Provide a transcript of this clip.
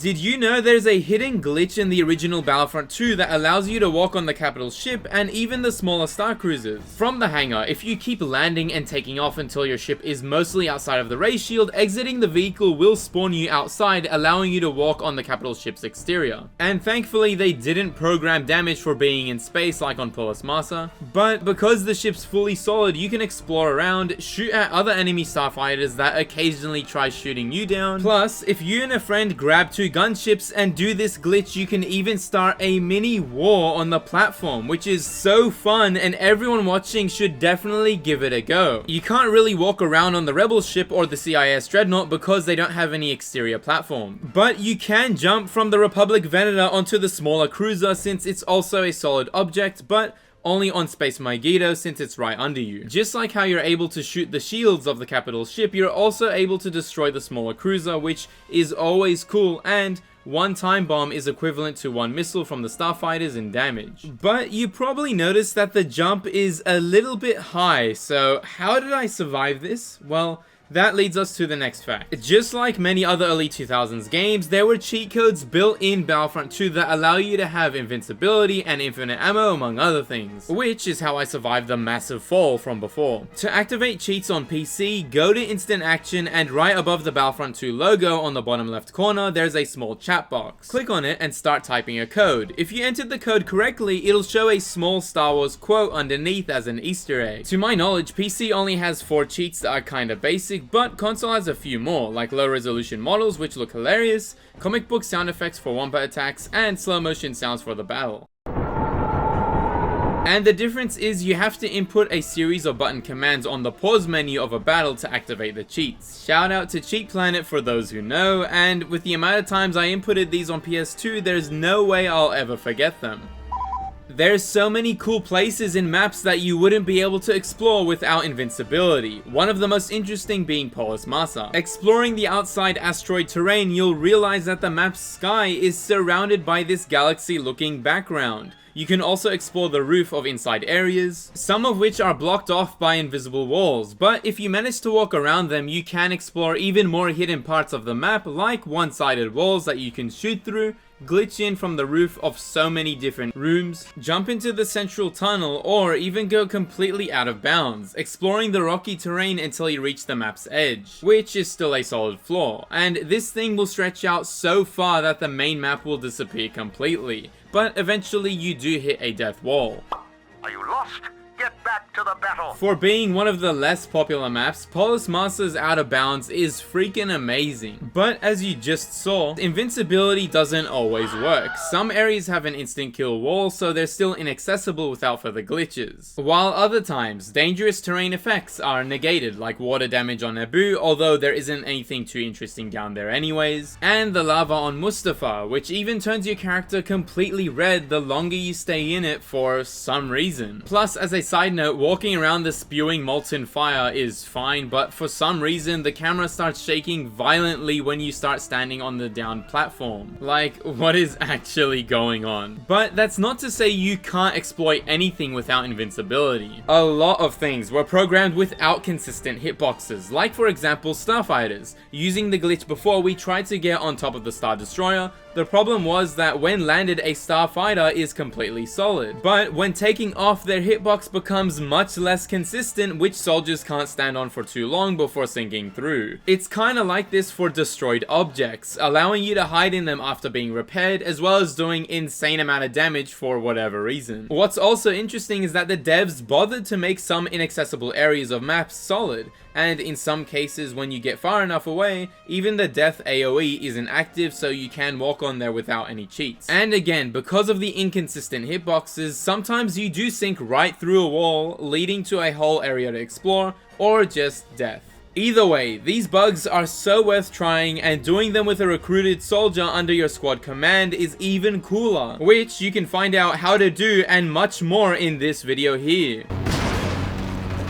Did you know there's a hidden glitch in the original Battlefront 2 that allows you to walk on the capital ship and even the smaller star cruisers? From the hangar, if you keep landing and taking off until your ship is mostly outside of the ray shield, exiting the vehicle will spawn you outside, allowing you to walk on the capital ship's exterior. And thankfully they didn't program damage for being in space like on Polis Massa, but because the ship's fully solid, you can explore around, shoot at other enemy starfighters that occasionally try shooting you down. Plus, if you and a friend grab two gunships and do this glitch, you can even start a mini war on the platform, which is so fun and everyone watching should definitely give it a go. You can't really walk around on the rebel ship or the CIS dreadnought because they don't have any exterior platform, but you can jump from the Republic Venator onto the smaller cruiser since it's also a solid object, but only on Space Megiddo since it's right under you. Just like how you're able to shoot the shields of the capital ship, you're also able to destroy the smaller cruiser, which is always cool, and one time bomb is equivalent to one missile from the starfighters in damage. But you probably noticed that the jump is a little bit high, so how did I survive this? Well, that leads us to the next fact. Just like many other early 2000s games, there were cheat codes built in Battlefront 2 that allow you to have invincibility and infinite ammo among other things, which is how I survived the massive fall from before. To activate cheats on PC, go to instant action and right above the Battlefront 2 logo on the bottom left corner, there's a small chat box. Click on it and start typing a code. If you entered the code correctly, it'll show a small Star Wars quote underneath as an Easter egg. To my knowledge, PC only has 4 cheats that are kinda basic, but console has a few more, like low resolution models which look hilarious, comic book sound effects for wombat attacks, and slow motion sounds for the battle. And the difference is you have to input a series of button commands on the pause menu of a battle to activate the cheats. Shout out to Cheat Planet for those who know, and with the amount of times I inputted these on PS2, there's no way I'll ever forget them. There's so many cool places in maps that you wouldn't be able to explore without invincibility, one of the most interesting being Polis Massa. Exploring the outside asteroid terrain, you'll realize that the map's sky is surrounded by this galaxy-looking background. You can also explore the roof of inside areas, some of which are blocked off by invisible walls, but if you manage to walk around them, you can explore even more hidden parts of the map, like one-sided walls that you can shoot through, glitch in from the roof of so many different rooms, jump into the central tunnel, or even go completely out of bounds, exploring the rocky terrain until you reach the map's edge, which is still a solid floor, and this thing will stretch out so far that the main map will disappear completely, but eventually you do hit a death wall. Are you lost? Get back to the battle! For being one of the less popular maps, Polis Massa's Out of Bounds is freaking amazing. But as you just saw, invincibility doesn't always work. Some areas have an instant kill wall, so they're still inaccessible without further glitches. While other times, dangerous terrain effects are negated, like water damage on Naboo, although there isn't anything too interesting down there anyways. And the lava on Mustafar, which even turns your character completely red the longer you stay in it for some reason. Plus, as a side note, walking around the spewing molten fire is fine, but for some reason the camera starts shaking violently when you start standing on the downed platform. Like, what is actually going on? But that's not to say you can't exploit anything without invincibility. A lot of things were programmed without consistent hitboxes, like for example starfighters. Using the glitch before, we tried to get on top of the Star Destroyer. The problem was that when landed, a starfighter is completely solid, but when taking off, their hitbox becomes much less consistent, which soldiers can't stand on for too long before sinking through. It's kinda like this for destroyed objects, allowing you to hide in them after being repaired, as well as doing insane amount of damage for whatever reason. What's also interesting is that the devs bothered to make some inaccessible areas of maps solid, and in some cases when you get far enough away, even the death AoE isn't active, so you can walk on there without any cheats. And again, because of the inconsistent hitboxes, sometimes you do sink right through a wall, leading to a whole area to explore, or just death. Either way, these bugs are so worth trying, and doing them with a recruited soldier under your squad command is even cooler, which you can find out how to do and much more in this video here.